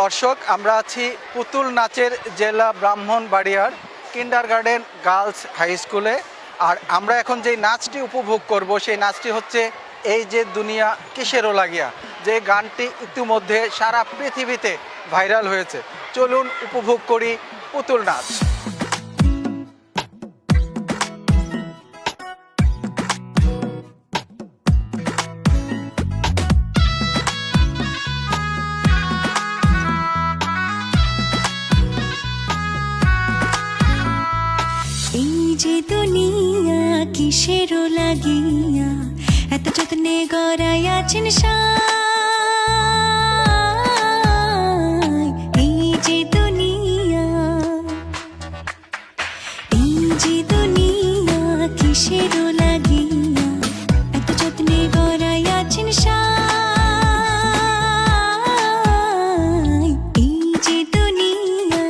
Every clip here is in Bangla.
দর্শক, আমরা আছি পুতুল নাচের জেলা ব্রাহ্মণবাড়িয়ার কিন্ডারগার্টেন গার্লস হাই স্কুলে। আর আমরা এখন যে নাচটি উপভোগ করব সেই নাচটি হচ্ছে এই যে দুনিয়া কিসেরও লাগিয়া, যে গানটি ইতিমধ্যে সারা পৃথিবীতে ভাইরাল হয়েছে। চলুন উপভোগ করি পুতুল নাচ। যে দুনিয়া কিসেরও লাগিয়া এত যত্নে গড়াইয়াছেন সাই। এই যে দুনিয়া কিসেরও লাগিয়া এত যত্নে গড়াইয়াছেন সাই। এই যে দুনিয়া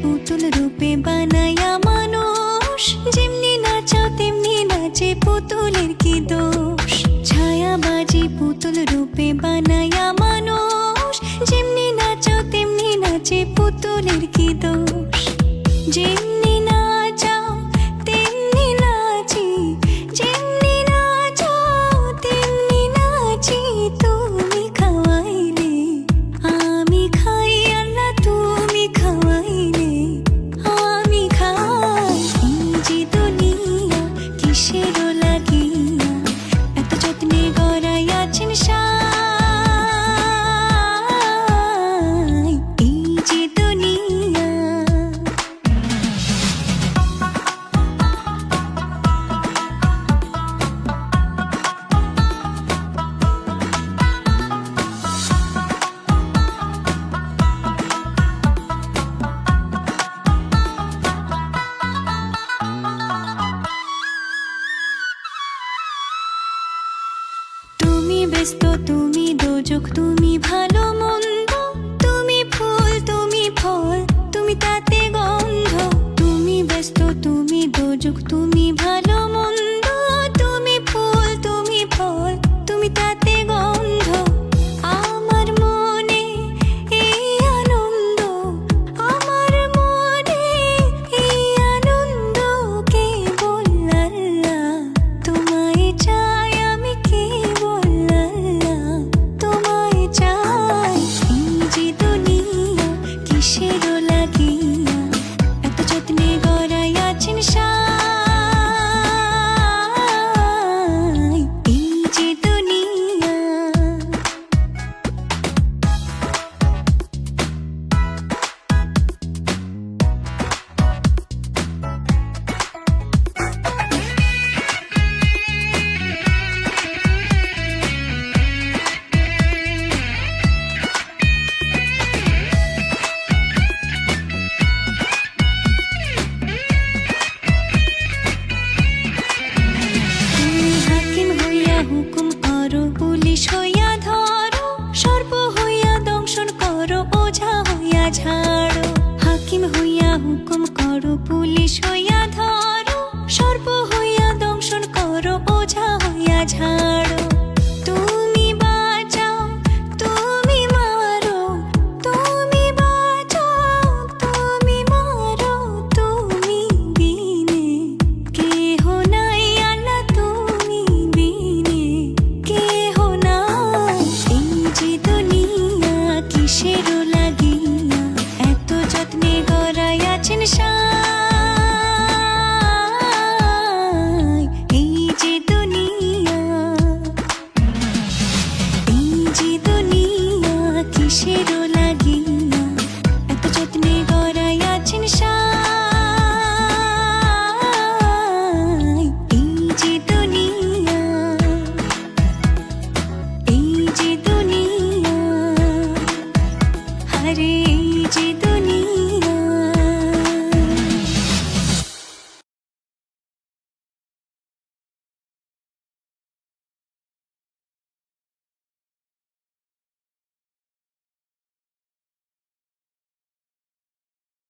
পুতুল রূপে বানায়া মানুষ, যেমনি নাচাও তেমনি নাচে, পুতুলের কি দোষ। ছায়াবাজি পুতুল রূপে বানায়া মানুষ, যেমনি নাচাও তেমনি নাচে, পুতুলের কি দোষ। যেমনি নাচাও তেমনি নাচি, যেমনি নাচাও তেমনি নাচি, তুমি খাওয়াইলে আমি খাই, আল্লাহ তুমি খাওয়াইলে আমি খাই। এই যে দুনিয়া কিসেরও লাগিয়া এত যত্নে গড়াইয়াছেন সাই। এই যে দুনিয়া তুমি ব্যস্ত, তুমি দোজক, তুমি ভালো মন্দ, তুমি ফুল, তুমি ফল, তুমি তাতে গন্ধ। তুমি ব্যস্ত, তুমি দোজক, তুমি ভালো মন্দ, তুমি ফুল, তুমি ফল, তুমি তাতে গন্ধ। আমার মনে এই আনন্দ, আমার মনে এই আনন্দ, কেবল আল্লাহ তোমায় চাই, আমি কেবল আল্লাহ তোমায় চাই। এই যে দুনিয়া কিসেরও লাগিয়া এত যত্নে গড়াইয়াছেন সাই। এই যে দুনিয়া তুমি হাকিম হইয়া হুকুম করো, পুলিশ হইয়া ধরো, সর্প হইয়া দংশন করো, ওঝা হইয়া ঝাড়ো। হাকিম হইয়া হুকুম করো, পুলিশ হইয়া ধরো, সর্প হইয়া দংশন করো, ওঝা হইয়া ঝাড়ো। তুমি বাঁচাও, তুমি মারো, তুমি বাঁচাও, তুমি মারো, তুমি বিনে কেহ নাই, আল্লাহ তুমি বিনে কেহ নাই। এই যে দুনিয়া কিসেরও লাগিয়া এত যত্নে গড়াইয়াছেন সাই।